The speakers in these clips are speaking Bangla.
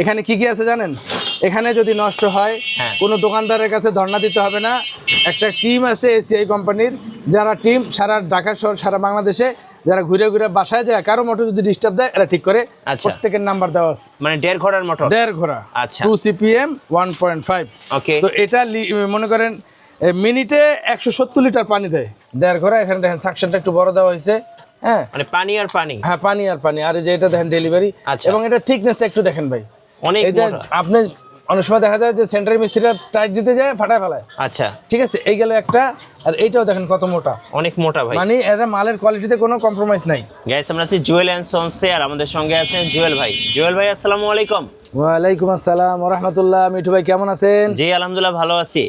এখানে কি কি আছে জানেন? এখানে যদি নষ্ট হয় কোনো দোকানদারের কাছে ধর্ণা দিতে হবে না। একটা টিম আছে এসিআই কোম্পানির, যারা টিম সারা ঢাকা শহর সারা বাংলাদেশে যারা ঘুরে ঘুরে বাসায় যায়, কারো মোটর যদি ডিস্টার্ব দেয় এরা ঠিক করে। প্রত্যেকের নাম্বার দেওয়া আছে। মানে 1.5 ঘোড়ার মোটর, 1.5 ঘোড়া, আচ্ছা 2 CPM 1.5। ওকে, তো এটা মনে করেন মিনিটে 170 লিটার পানি দেয়। 1.5 ঘোড়া। এখানে দেখেন সাকশনটা একটু বড় দেওয়া হয়েছে। হ্যাঁ, মানে পানি আর পানি। হ্যাঁ, পানি আর পানি। আর এই যে এটা দেখেন ডেলিভারি, এবং এটা থিকনেসটা একটু দেখেন ভাই। অনেক এটা আপনি অনেক সময় দেখা যায় যে সেন্টার মিস্ত্রিরা টাইট দিতে যায়, ফাটায় ফেলায়। আচ্ছা, ঠিক আছে, এই গেল একটা। আর এইটাও দেখেন কত মোটা, অনেক মোটা ভাই। মানে এরা মালের কোয়ালিটিতে কোনো কম্প্রোমাইজ নাই। গাইস, আমরা আছি জুয়েল এন্ড সন্সে, আর আমাদের সঙ্গে আছেন জুয়েল ভাই। জুয়েল ভাই, আসসালামু আলাইকুম। ওয়ালাইকুম আসসালাম ওয়া রাহমাতুল্লাহ। মিঠু ভাই কেমন আছেন? জি আলহামদুলিল্লাহ ভালো আছি।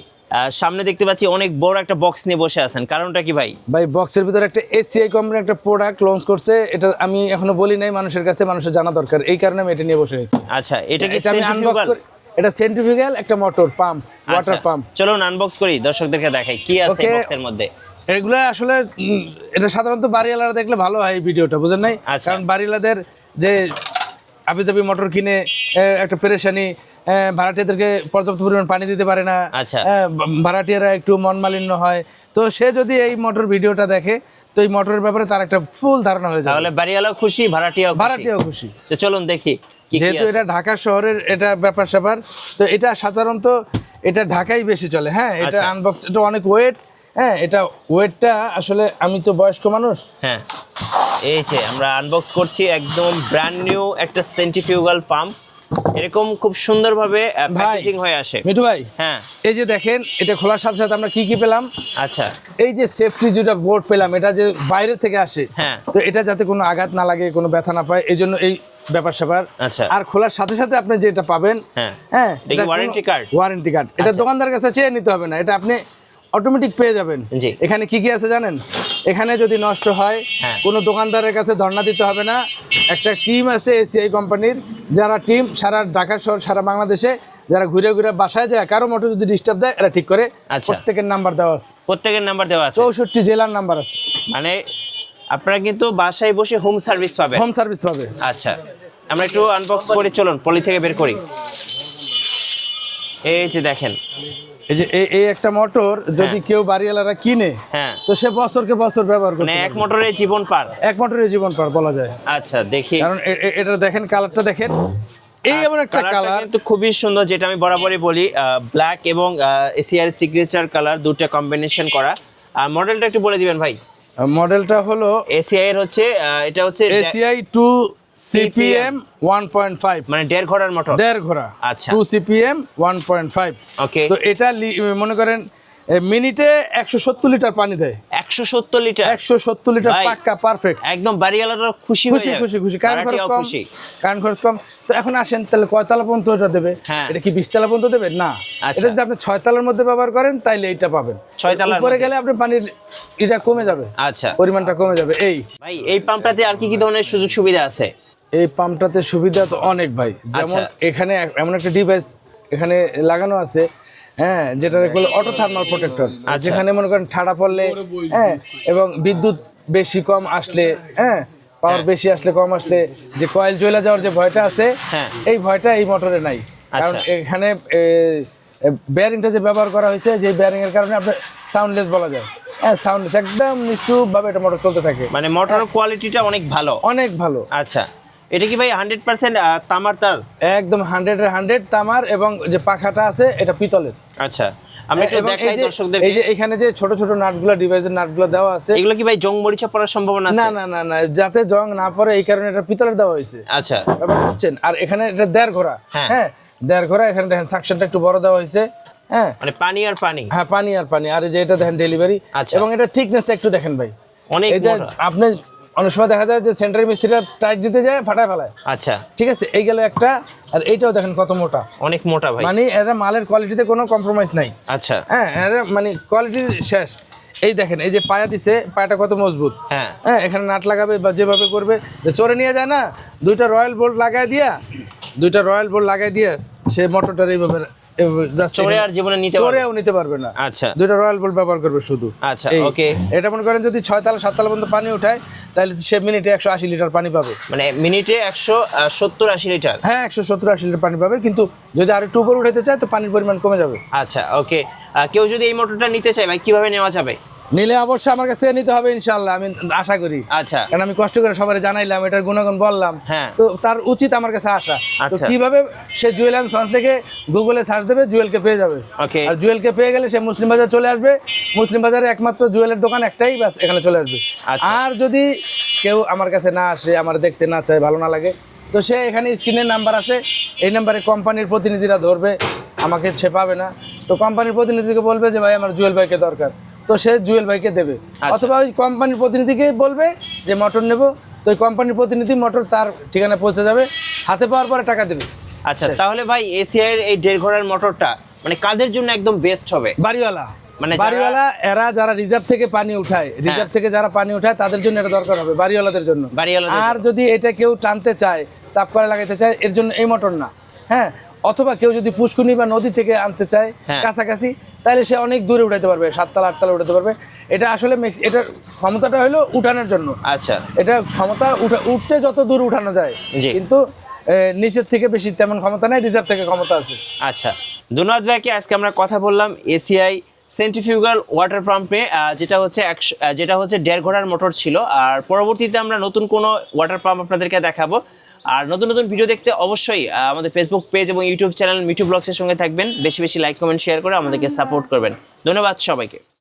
সামনে দেখতে পাচ্ছি অনেক বড় একটা বক্স নিয়ে বসে আছেন, কারণটা কি ভাই? ভাই বক্সের ভিতরে একটা এসিআই কোম্পানির একটা প্রোডাক্ট লঞ্চ করছে। এটা আমি এখনো বলি নাই মানুষের কাছে, মানুষের জানা দরকার, এই কারণে আমি এটা নিয়ে বসে। আচ্ছা, এটা কি আমি আনবক্স করি। এটা সেন্ট্রিফিউগাল একটা মোটর পাম্প, ওয়াটার পাম্প। চলুন আনবক্স করি, দর্শকদেরকে দেখাই কি আছে বক্সের মধ্যে। এগুলো আসলে এটা সাধারণত বাড়িওয়ালারা দেখলে ভালো হয় এই ভিডিওটা, বুঝেন নাই? কারণ বাড়িওয়ালাদের যে আবিজাবি মোটর কিনে একটা পেরেশানি, ভাড়াটিয়াদেরকে পর্যাপ্ত পরিমাণ পানি দিতে পারে না, ভাড়াটিয়ারা একটু মন মালিন্য হয়। তো সে যদি এই মোটর ভিডিওটা দেখে, তো এই মোটরের ব্যাপারে তার একটা ফুল ধারণা হয়ে যায়। তাহলে বাড়িওয়ালাও খুশি, ভাড়াটিয়াও খুশি। তো চলুন দেখি। যেহেতু এটা ঢাকা শহরের এটা ব্যাপার স্যাপার, তো এটা সাধারণত এটা ঢাকাই বেশি চলে। হ্যাঁ, এটা আনবক্স, এটা অনেক ওয়েট। হ্যাঁ, এটা ওয়েটটা আসলে, আমি তো বয়স্ক মানুষ। হ্যাঁ, এই যে আমরা আনবক্স করছি একদম ব্র্যান্ড নিউ একটা সেন্ট্রিফিউগাল পাম্প। এরকম খুব সুন্দরভাবে প্যাকেজিং হয়ে আসে। মিঠু ভাই, হ্যাঁ, এই যে দেখেন, এটা খোলার সাথে সাথে আমরা কি কি পেলাম। আচ্ছা, এই যে সেফটি যেটা বোর্ড পেলাম, এটা যে বাইরে থেকে আসে। হ্যাঁ, তো এটা যাতে কোনো আঘাত না লাগে, কোনো ব্যথা না পায়, এই জন্য এই ব্যাপার স্যাপার। আচ্ছা, আর খোলার সাথে সাথে আপনি যেটা পাবেন, হ্যাঁ, এটা ওয়ারেন্টি কার্ড। ওয়ারেন্টি কার্ড, এটা দোকানদার কাছে চেয়ে নিতে হবে না, এটা আপনি অটোমেটিক পেয়ে যাবেন। এখানে কি কি আছে জানেন? এখানে যদি নষ্ট হয় কোনো দোকানদারের কাছে ধর্ণা দিতে হবে না। একটা টিম আছে এসিআই কোম্পানির, যারা টিম সারা ঢাকা শহর সারা বাংলাদেশে যারা ঘুরে ঘুরে বাসায় যায়, কারো মোটর যদি ডিস্টার্ব দেয় এরা ঠিক করে। প্রত্যেকের নাম্বার দেওয়া আছে। প্রত্যেকের নাম্বার দেওয়া আছে। 64 জেলার নাম্বার আছে। মানে আপনারা কিন্তু বাসায় বসে হোম সার্ভিস পাবেন। হোম সার্ভিস পাবে। আচ্ছা, আমরা একটু আনবক্স করে চলুন পলি থেকে বের করি। এই যে দেখেন, এই যে এই একটা মোটর যদি কেউ বাড়িওয়ালারা কিনে, তো সে বছরকে বছর ব্যবহার করতে মানে এক মোটরে জীবন পার। এক মোটরের জীবন পার বলা যায়। আচ্ছা, দেখি। কারণ এটা দেখেন, কালারটা দেখেন, এই এমন একটা কালার কিন্তু খুবই সুন্দর, যেটা আমি বরাবরই বলি, ব্ল্যাক এবং এসিআর সিগনেচার কালার দুটো কম্বিনেশন করা। আর মডেলটা একটু বলে দিবেন ভাই। মডেলটা হলো এসিআই এর হচ্ছে, এটা হচ্ছে এসিআই 2 CPM 1.5, মানে 1.5 ঘোড়ার মোটর। 1.5 ঘোড়া, আচ্ছা 2 CPM 1.5। ওকে, তো এটা মনে করেন মিনিটে 170 লিটার পানি দেয়। 170 লিটার? 170 লিটার পাক্কা পারফেক্ট। একদম বাড়িওয়ালারা খুশি হয়ে যাবে। খুশি। কারণ খরচ কম। তো এখন আসেন, তাহলে কয় তালা পর্যন্ত এটা দেবে? এটা কি 20 তালা পর্যন্ত দেবে? না, এটা যদি আপনি 6 তালার মধ্যে ব্যবহার করেন তাইলে এইটা পাবেন। 6 তালার উপরে গেলে আপনি পানির এটা কমে যাবে। আচ্ছা, পরিমাণটা কমে যাবে। এই ভাই, এই পাম্পটাতে আর কি কি ধরনের সুযোগ সুবিধা আছে? এই পাম্পটাতে সুবিধা তো অনেক ভাই। যেমন এখানে এমন একটা ডিভাইস এখানে লাগানো আছে, হ্যাঁ, যেটা বলে অটো থার্মাল প্রোটেক্টর। যেখানে মনে করেন ঠান্ডা পড়লে, হ্যাঁ, এবং বিদ্যুৎ বেশি কম আসলে, হ্যাঁ, পাওয়ার বেশি আসলে কম আসলে যে কয়েল জ্বলে যাওয়ার যে ভয়টা আছে, এই ভয়টা এই মোটরে নাই। কারণ এখানে বেয়ারিংটা যে ব্যবহার করা হয়েছে, যে বেয়ারিং এর কারণে আপনার সাউন্ডলেস বলা যায়। হ্যাঁ, সাউন্ডলেস, একদম নিশ্চুপভাবে এটা মোটর চলতে থাকে। মানে মোটরের কোয়ালিটিটা অনেক ভালো। অনেক ভালো। আচ্ছা, এটা কি ভাই 100% তামার তার? একদম 100-এর 100 তামার, এবং যে পাখাটা আছে এটা পিতলের। আচ্ছা, আমি একটু দেখাই দর্শকদের। এই যে এখানে যে ছোট ছোট নাটগুলো, ডিভাইসের নাটগুলো দেওয়া আছে, এগুলো কি ভাই জং মরিচা পড়ার সম্ভাবনা আছে? না, যাতে জং না পড়ে এই কারণে এটা পিতলের দেওয়া হয়েছে। আচ্ছা, বুঝছেন? আর এখানে এটা 1.5 ঘোড়া। হ্যাঁ, 1.5 ঘোড়া। এখানে দেখেন সাকশনটা একটু বড় দেওয়া হয়েছে। হ্যাঁ, মানে পানি আর পানি। হ্যাঁ, পানি আর পানি। আর এই যে এটা দেখেন ডেলিভারি, এবং এটা থিকনেসটা একটু দেখেন ভাই। অনেক মোটা। আপনি অনেক সময় দেখা যায় যে সেন্টার মিস্ত্রিরা টাইট দিতে যায়, ফাটায় ফেলায়। আচ্ছা, ঠিক আছে, এই গেল একটা। আর এইটাও দেখেন কত মোটা, অনেক মোটা ভাই। মানে এরা মালের কোয়ালিটিতে কোনো কম্প্রোমাইজ নাই। আচ্ছা, হ্যাঁ, এরা মানে কোয়ালিটি শেষ। এই দেখেন, এই যে পায়া দিছে, পায়াটা কত মজবুত। হ্যাঁ, এখানে নাট লাগাবে বা যেভাবে করবে, যে চড়ে নিয়ে যায় না, দুইটা রয়্যাল বোল্ট লাগাই দিয়া সে মোটরটার এইভাবে চড়েও নিতে পারবে না। আচ্ছা, দুইটা রয়্যাল বোল্ট ব্যবহার করবে শুধু। আচ্ছা, ওকে। এটা মনে করেন যদি 6 তালা 7 তালা পর্যন্ত পানি উঠায়, তাহলে সে মিনিটে 180 লিটার পানি পাবে। মানে মিনিটে 170-80 লিটার? হ্যাঁ, 170-80 লিটার পানি পাবে, কিন্তু যদি আর একটু উপরে উঠাতে চায় তো পানির পরিমাণ কমে যাবে। আচ্ছা, ওকে। কেউ যদি এই মোটরটা নিতে চায় ভাই কিভাবে নেওয়া যাবে? নিলে অবশ্যই আমার কাছ থেকে নিতে হবে ইনশাআল্লাহ, আমি আশা করি। আচ্ছা, কারণ আমি কষ্ট করে সবাই জানাইলাম, এটার গুণাগুণ বললাম, হ্যাঁ। তো তার উচিত আমার কাছে আসা। তো আচ্ছা। কিভাবে সে জুয়েল অ্যান্ড সন্স থেকে গুগলে সার্চ দেবে, জুয়েলকে পেয়ে যাবে। ওকে। আর জুয়েলকে পেয়ে গেলে সে মুসলিম বাজার চলে আসবে। মুসলিম বাজারে একমাত্র জুয়েলের দোকান একটাই, বাস এখানে চলে আসবে। আচ্ছা। আর যদি কেউ আমার কাছে না আসে, আমার দেখতে না চায়, ভালো না লাগে, তো সে এখানে স্ক্রিনের নাম্বার আছে, এই নাম্বারে কোম্পানির প্রতিনিধিরা ধরবে, আমাকে সে পাবে না। তো কোম্পানির প্রতিনিধিকে বলবে যে ভাই আমার জুয়েল ভাইকে দরকার, তো সে জুয়েল ভাইকে দেবে। অথবা ওই কোম্পানির প্রতিনিধিকে বলবে যে মোটর নেব, তো ওই কোম্পানির প্রতিনিধি মোটর তার ঠিকানায় পৌঁছে যাবে, হাতে পাওয়ার পরে টাকা দেবে। আচ্ছা, তাহলে ভাই এসিআই এর এই 1.5 ঘোড়ার মোটরটা মানে কাদের জন্য একদম বেস্ট হবে? বাড়িওয়ালা, মানে বাড়িওয়ালা, এরা যারা রিজার্ভ থেকে পানি উঠায়, রিজার্ভ থেকে যারা পানি উঠায় তাদের জন্য এটা দরকার হবে, বাড়িওয়ালাদের জন্য। আর যদি এটা কেউ টানতে চায়, চাপ করে লাগাইতে চায়, এর জন্য এই মোটর না। হ্যাঁ, অথবা কেউ যদি পুষ্কুনি বা নদী থেকে আনতে চায় কাছাকাছি, তাহলে সে অনেক দূরে উঠাতে পারবে, 7 তলা 8 তলা উঠাতে পারবে। এটা আসলে এটার ক্ষমতাটা হলো উঠানোর জন্য। আচ্ছা, এটা ক্ষমতা উঠতে যত দূর উঠানো যায়, কিন্তু নিচের থেকে বেশি তেমন ক্ষমতা নাই, রিজার্ভ থেকে ক্ষমতা আছে। আচ্ছা, ধন্যবাদ ভাইকে। আজকে আমরা কথা বললাম এসিআই সেন্ট্রিফিউগাল ওয়াটার পাম্পে, যেটা হচ্ছে 1.5 ঘোড়ার মোটর ছিল। আর পরবর্তীতে আমরা নতুন কোনো ওয়াটার পাম্প আপনাদেরকে দেখাবো। আর নতুন নতুন ভিডিও দেখতে অবশ্যই আমাদের ফেসবুক পেজ এবং ইউটিউব চ্যানেল মিঠু ব্লগসের সঙ্গে থাকবেন। বেশি বেশি লাইক, কমেন্ট, শেয়ার করে আমাদেরকে সাপোর্ট করবেন। ধন্যবাদ সবাইকে।